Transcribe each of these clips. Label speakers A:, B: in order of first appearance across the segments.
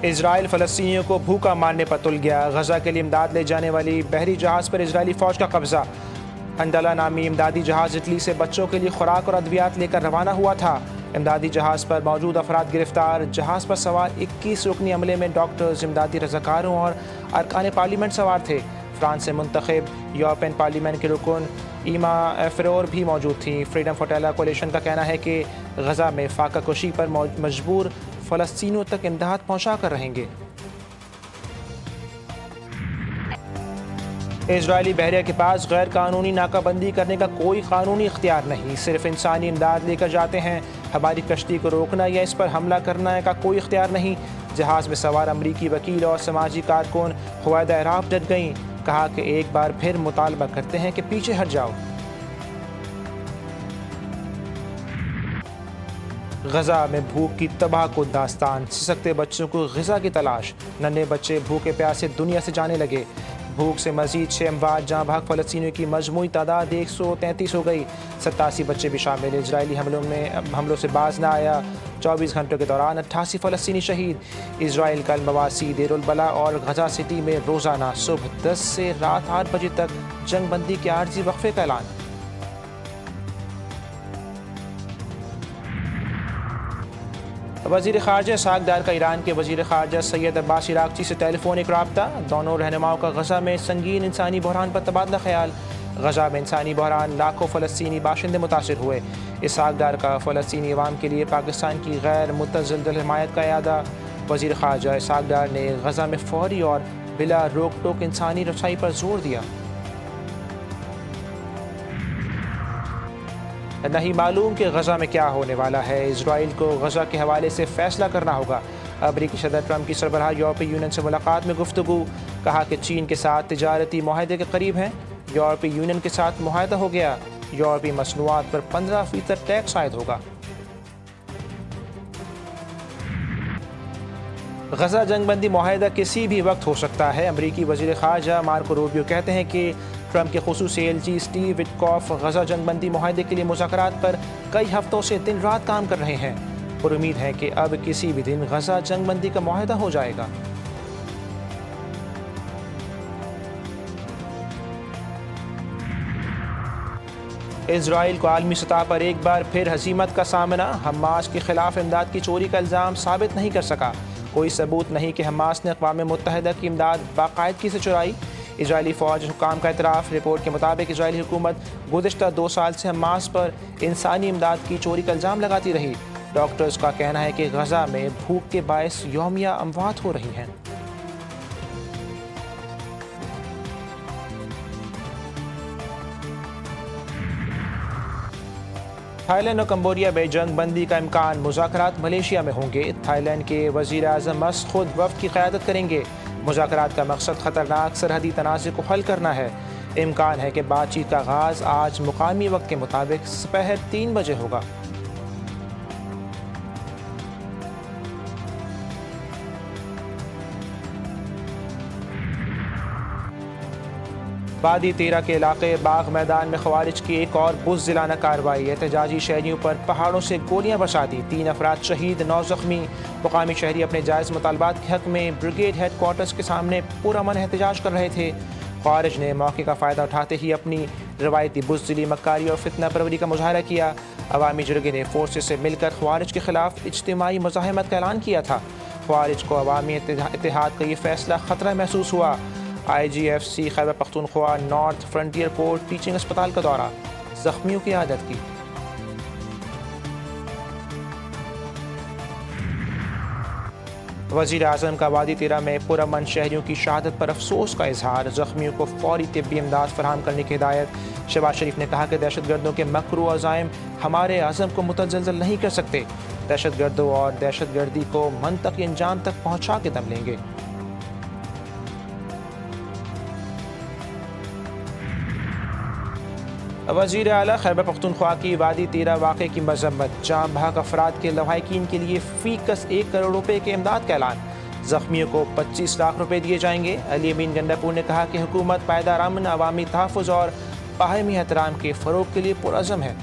A: اسرائیل فلسطینیوں کو بھوکا مارنے پر تل گیا، غزہ کے لیے امداد لے جانے والی بحری جہاز پر اسرائیلی فوج کا قبضہ۔ ہنڈلا نامی امدادی جہاز اٹلی سے بچوں کے لیے خوراک اور ادویات لے کر روانہ ہوا تھا۔ امدادی جہاز پر موجود افراد گرفتار۔ جہاز پر سوار 21 رکنی عملے میں ڈاکٹرز، امدادی رضاکاروں اور ارکان پارلیمنٹ سوار تھے۔ فرانس سے منتخب یورپین پارلیمنٹ کے رکن ایما فرور بھی موجود تھیں۔ فریڈم فوٹیلا کولیشن کا کہنا ہے کہ غزہ میں فاقہ کشی پر مجبور فلسطینیوں تک امداد پہنچا کر رہیں گے۔ اسرائیلی بحریہ کے پاس غیر قانونی ناکہ بندی کرنے کا کوئی قانونی اختیار نہیں، صرف انسانی امداد لے کر جاتے ہیں۔ ہماری کشتی کو روکنا یا اس پر حملہ کرنا کا کوئی اختیار نہیں۔ جہاز میں سوار امریکی وکیل اور سماجی کارکن ہوائدہ اعراب ڈٹ گئیں، کہا کہ ایک بار پھر مطالبہ کرتے ہیں کہ پیچھے ہٹ جاؤ۔ غزہ میں بھوک کی تباہ کن داستان، سسکتے بچوں کو غذا کی تلاش، ننھے بچے بھوکے پیاسے دنیا سے جانے لگے۔ بھوک سے مزید 6 اموات، جہاں بھاگ فلسطینیوں کی مجموعی تعداد 133 ہو گئی، 87 بچے بھی شامل۔ اسرائیلی حملوں سے باز نہ آیا، 24 گھنٹوں کے دوران 88 فلسطینی شہید۔ اسرائیل کا المواسی، دیر البلح اور غزہ سٹی میں روزانہ صبح 10 سے رات 8 بجے تک جنگ بندی کے عارضی وقفے کا اعلان۔ وزیر خارجہ اسحاق ڈار کا ایران کے وزیر خارجہ سید عباس عراقچی سے ٹیلی فونک رابطہ، دونوں رہنماؤں کا غزہ میں سنگین انسانی بحران پر تبادلہ خیال۔ غزہ میں انسانی بحران، لاکھوں فلسطینی باشندے متاثر ہوئے۔ اسحاق ڈار کا فلسطینی عوام کے لیے پاکستان کی غیر متزلزل حمایت کا اعادہ۔ وزیر خارجہ اسحاق ڈار نے غزہ میں فوری اور بلا روک ٹوک انسانی رسائی پر زور دیا۔ نہیں معلوم کہ غزہ میں کیا ہونے والا ہے، اسرائیل کو غزہ کے حوالے سے فیصلہ کرنا ہوگا۔ امریکی صدر ٹرمپ کی سربراہ یورپی یونین سے ملاقات میں گفتگو، کہا کہ چین کے ساتھ تجارتی معاہدے کے قریب ہیں۔ یورپی یونین کے ساتھ معاہدہ ہو گیا، یورپی مصنوعات پر 15% ٹیکس عائد ہوگا۔ غزہ جنگ بندی معاہدہ کسی بھی وقت ہو سکتا ہے، امریکی وزیر خارجہ مارکو روبیو کہتے ہیں کہ ٹرمپ کے خصوصی ایلچی اسٹیو وٹکوف غزہ جنگ بندی معاہدے کے لیے مذاکرات پر کئی ہفتوں سے دن رات کام کر رہے ہیں، اور امید ہے کہ اب کسی بھی دن غزہ جنگ بندی کا معاہدہ ہو جائے گا۔ اسرائیل کو عالمی سطح پر ایک بار پھر ہزیمت کا سامنا، حماس کے خلاف امداد کی چوری کا الزام ثابت نہیں کر سکا۔ کوئی ثبوت نہیں کہ حماس نے اقوام متحدہ کی امداد باقاعدگی سے چرائی۔ اسرائیلی فوج حکام کا اعتراف، رپورٹ کے مطابق اسرائیلی حکومت گزشتہ 2 سال سے حماس پر انسانی امداد کی چوری کا الزام لگاتی رہی۔ ڈاکٹرز کا کہنا ہے کہ غزہ میں بھوک کے باعث یومیہ اموات ہو رہی ہیں۔ تھائی لینڈ اور کمبوڈیا میں جنگ بندی کا امکان، مذاکرات ملیشیا میں ہوں گے۔ تھائی لینڈ کے وزیر اعظم مسعود خود وفد کی قیادت کریں گے۔ مذاکرات کا مقصد خطرناک سرحدی تنازع کو حل کرنا ہے۔ امکان ہے کہ بات چیت کا آغاز آج مقامی وقت کے مطابق سپہر 3 بجے ہوگا۔ وادی تیرہ کے علاقے باغ میدان میں خوارج کی ایک اور بزدلانہ کارروائی، احتجاجی شہریوں پر پہاڑوں سے گولیاں برسا دی، 3 افراد شہید، 9 زخمی۔ مقامی شہری اپنے جائز مطالبات کے حق میں بریگیڈ ہیڈ کوارٹرز کے سامنے پرامن احتجاج کر رہے تھے۔ خوارج نے موقع کا فائدہ اٹھاتے ہی اپنی روایتی بزدلی، مکاری اور فتنہ پروری کا مظاہرہ کیا۔ عوامی جرگے نے فورسز سے مل کر خوارج کے خلاف اجتماعی مزاحمت کا اعلان کیا تھا۔ خوارج کو عوامی اتحاد کا یہ فیصلہ خطرہ محسوس ہوا۔ IGFC Khyber Pakhtunkhwa north frontier court teaching اسپتال کا دورہ، زخمیوں کی عیادت کی۔ وزیر اعظم کا وادی تیرہ میں پرامن شہریوں کی شہادت پر افسوس کا اظہار، زخمیوں کو فوری طبی امداد فراہم کرنے کی ہدایت۔ شہباز شریف نے کہا کہ دہشت گردوں کے مکر و عزائم ہمارے عزم کو متزلزل نہیں کر سکتے، دہشت گردوں اور دہشت گردی کو منطقی انجام تک پہنچا کے دم لیں گے۔ وزیر اعلیٰ خیبر پختونخوا کی وادی تیرہ واقعے کی مذمت، جاں بحق افراد کے لواحقین کے لیے فی کس 1 کروڑ روپے کے امداد کا اعلان، زخمیوں کو 25 لاکھ روپے دیے جائیں گے۔ علی امین گنڈا پور نے کہا کہ حکومت پائیدار امن، عوامی تحفظ اور باہمی احترام کے فروغ کے لیے پرعزم ہے۔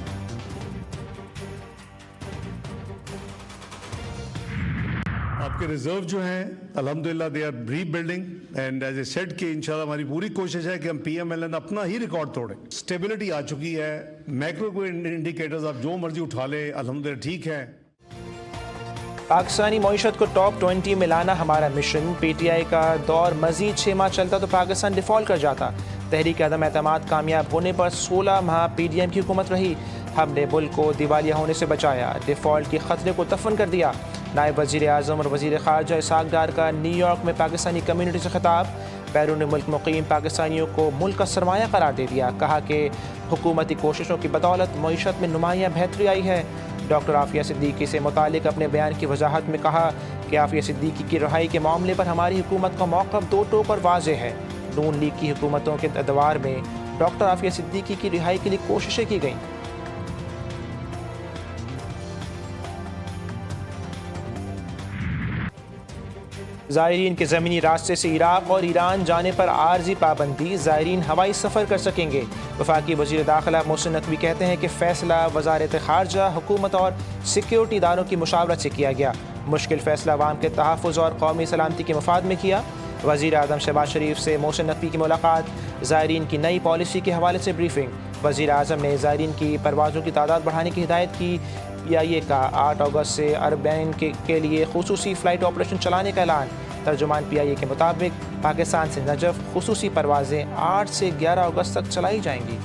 B: آپ کے ریزرو جو ہیں الحمدللہ they are rebuilding and as a set کہ انشاءاللہ ہماری پوری کوشش ہے کہ ہم پی ایم ایل این اپنا ہی ریکارڈ توڑیں. اسٹیبلٹی آ چکی ہے, میکرو انڈیکیٹرز آپ جو مرضی اٹھا لیں الحمدللہ ٹھیک ہے.
A: پاکستانی معیشت کو ٹاپ 20 میں لانا ہمارا مشن. پی ٹی آئی کا دور مزید 6 ماہ چلتا تو پاکستان ڈیفالٹ کر جاتا. تحریک عدم اعتماد کامیاب ہونے پر 16 ماہ پی ڈی ایم کی حکومت رہی. ہم نے ملک کو دیوالیہ ہونے سے بچایا, ڈیفالٹ کے خطرے کو دفن کر دیا. نائب وزیر اعظم اور وزیر خارجہ اسحاق ڈار کا نیو یارک میں پاکستانی کمیونٹی سے خطاب. بیرون ملک مقیم پاکستانیوں کو ملک کا سرمایہ قرار دے دیا. کہا کہ حکومتی کوششوں کی بدولت معیشت میں نمایاں بہتری آئی ہے. ڈاکٹر عافیہ صدیقی سے متعلق اپنے بیان کی وضاحت میں کہا کہ عافیہ صدیقی کی رہائی کے معاملے پر ہماری حکومت کا موقف دو ٹوک اور واضح ہے. نون لیگ کی حکومتوں کے ادوار میں ڈاکٹر عافیہ صدیقی کی رہائی کے لیے کوششیں کی گئیں. زائرین کے زمینی راستے سے عراق اور ایران جانے پر عارضی پابندی. زائرین ہوائی سفر کر سکیں گے. وفاقی وزیر داخلہ محسن نقوی کہتے ہیں کہ فیصلہ وزارت خارجہ, حکومت اور سیکیورٹی اداروں کی مشاورت سے کیا گیا. مشکل فیصلہ عوام کے تحفظ اور قومی سلامتی کے مفاد میں کیا. وزیر اعظم شہباز شریف سے محسن نقوی کی ملاقات. زائرین کی نئی پالیسی کے حوالے سے بریفنگ. وزیر اعظم نے زائرین کی پروازوں کی تعداد بڑھانے کی ہدایت کی. پی آئی اے کا 8 اگست سے عربین کے لیے خصوصی فلائٹ آپریشن چلانے کا اعلان. ترجمان پی آئی اے کے مطابق پاکستان سے نجف خصوصی پروازیں 8 سے 11 اگست تک چلائی جائیں گی.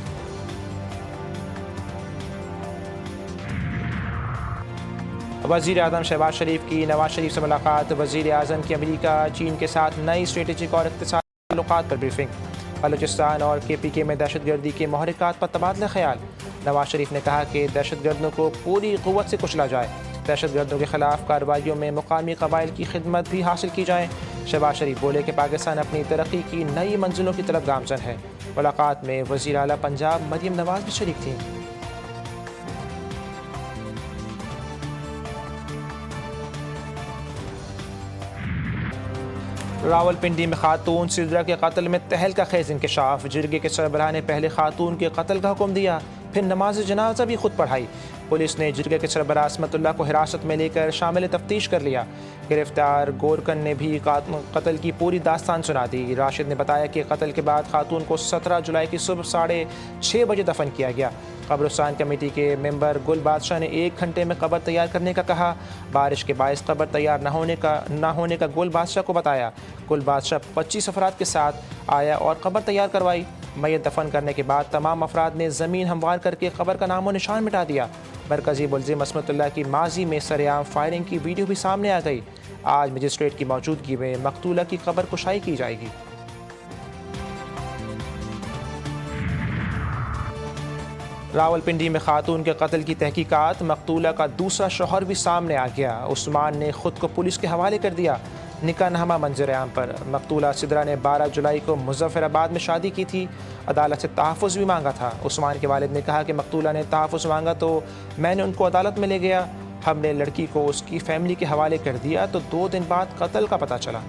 A: وزیر اعظم شہباز شریف کی نواز شریف سے ملاقات. وزیر اعظم کی امریکہ چین کے ساتھ نئی اسٹریٹجک اور اقتصادی تعلقات پر بریفنگ. بلوچستان اور کے پی کے میں دہشت گردی کے محرکات پر تبادلہ خیال. نواز شریف نے کہا کہ دہشت گردوں کو پوری قوت سے کچلا جائے. دہشت گردوں کے خلاف کارروائیوں میں مقامی قبائل کی خدمت بھی حاصل کی جائے. شہباز شریف بولے کہ پاکستان اپنی ترقی کی نئی منزلوں کی طرف گامزن ہے. ملاقات میں وزیر اعلیٰ پنجاب مریم نواز بھی شریک تھیں. راولپنڈی میں خاتون سدرا کے قتل میں تہلکہ خیز انکشاف. جرگے کے سربراہ نے پہلے خاتون کے قتل کا حکم دیا, پھر نماز جنازہ بھی خود پڑھائی. پولیس نے جرگے کے سربراہ عصمت اللہ کو حراست میں لے کر شامل تفتیش کر لیا. گرفتار گورکن نے بھی قتل کی پوری داستان سنا دی. راشد نے بتایا کہ قتل کے بعد خاتون کو 17 جولائی کی صبح 6:30 بجے دفن کیا گیا. قبرستان کمیٹی کے ممبر گل بادشاہ نے 1 گھنٹے میں قبر تیار کرنے کا کہا. بارش کے باعث قبر تیار نہ ہونے کا گل بادشاہ کو بتایا. گل بادشاہ 25 افراد کے ساتھ آیا اور قبر تیار کروائی. میت دفن کرنے کے بعد تمام افراد نے زمین ہموار کر کے قبر کا نام و نشان مٹا دیا. مرکزی ملزم عصمت اللہ کی ماضی میں سرعام فائرنگ کی ویڈیو بھی سامنے آ گئی. آج مجسٹریٹ کی موجودگی میں مقتولہ کی قبر کشائی کی جائے گی. راولپنڈی میں خاتون کے قتل کی تحقیقات. مقتولہ کا دوسرا شوہر بھی سامنے آ گیا. عثمان نے خود کو پولیس کے حوالے کر دیا. نکاح نامہ منظر عام پر. مقتولہ سدرا نے 12 جولائی کو مظفر آباد میں شادی کی تھی. عدالت سے تحفظ بھی مانگا تھا. عثمان کے والد نے کہا کہ مقتولہ نے تحفظ مانگا تو میں نے ان کو عدالت میں لے گیا. ہم نے لڑکی کو اس کی فیملی کے حوالے کر دیا تو 2 دن بعد قتل کا پتہ چلا.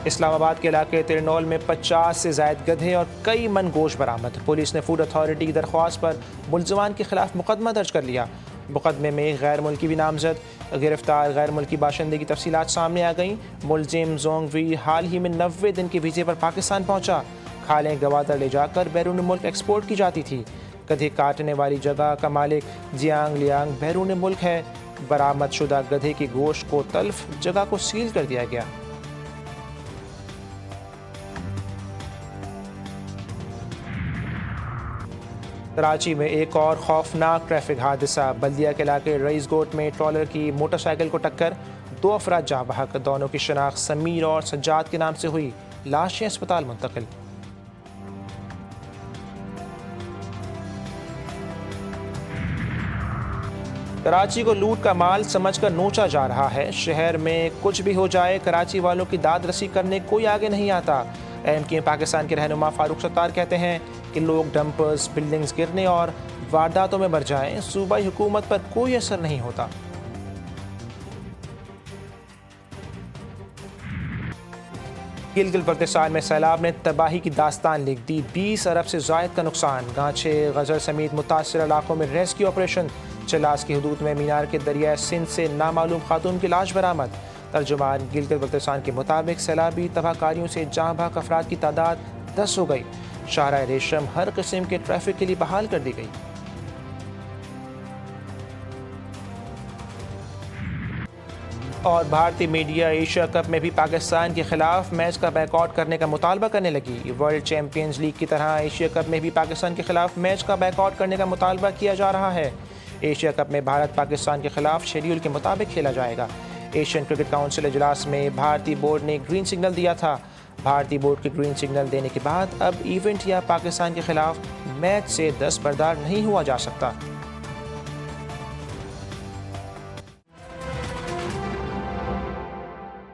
A: اسلام آباد کے علاقے ترنول میں 50 سے زائد گدھے اور کئی من گوشت برآمد. پولیس نے فوڈ اتھارٹی کی درخواست پر ملزمان کے خلاف مقدمہ درج کر لیا. مقدمے میں ایک غیر ملکی بھی نامزد. گرفتار غیر ملکی باشندے کی تفصیلات سامنے آ گئیں. ملزم زونگ وی حال ہی میں 90 دن کے ویزے پر پاکستان پہنچا. کھالیں گوادر لے جا کر بیرون ملک ایکسپورٹ کی جاتی تھی. گدھے کاٹنے والی جگہ کا مالک جیانگ لیانگ بیرون ملک ہے. برآمد شدہ گدھے کے گوشت کو تلف جگہ کو سیل کر دیا گیا. کراچی میں ایک اور خوفناک ٹریفک حادثہ. بلدیہ کے علاقے رئیس گوٹ میں ٹرالر کی موٹر سائیکل کو ٹکر. 2 افراد جاں بحق. دونوں کی شناخت سمیر اور سجاد کے نام سے ہوئی. لاشیں اسپتال منتقل. کراچی کو لوٹ کا مال سمجھ کر نوچا جا رہا ہے. شہر میں کچھ بھی ہو جائے کراچی والوں کی داد رسی کرنے کوئی آگے نہیں آتا. ایم پاکستان کے رہنما فاروق ستار کہتے ہیں کہ لوگ ڈمپرز بلڈنگز گرنے اور وارداتوں میں مر جائیں صوبائی حکومت پر کوئی اثر نہیں ہوتا. گلگت بلتستان میں سیلاب نے تباہی کی داستان لکھ دی. 20 ارب سے زائد کا نقصان. گانچھے غزل سمیت متاثرہ علاقوں میں ریسکیو آپریشن. چلاس کی حدود میں مینار کے دریائے سندھ سے نامعلوم خاتون کی لاش برآمد۔ ترجمان گلگت بلتستان کے مطابق سیلابی تباہ کاریوں سے جاں بحق افراد کی تعداد 10 ہو گئی۔ شاہراہ ریشم ہر قسم کے ٹریفک کے لیے بحال کر دی گئی۔ اور بھارتی میڈیا ایشیا کپ میں بھی پاکستان کے خلاف میچ کا بائیکاٹ کرنے کا مطالبہ کرنے لگی۔ ورلڈ چیمپئنز لیگ کی طرح ایشیا کپ میں بھی پاکستان کے خلاف میچ کا بائیکاٹ کرنے کا مطالبہ کیا جا رہا ہے۔ ایشیا کپ میں بھارت پاکستان کے خلاف شیڈیول کے مطابق کھیلا جائے گا۔ ایشین کرکٹ کونسل اجلاس میں بھارتی بورڈ نے گرین سگنل دیا تھا۔ بھارتی بورڈ کے گرین سگنل دینے کے بعد اب ایونٹ یا پاکستان کے خلاف میچ سے دستبردار نہیں ہوا جا سکتا۔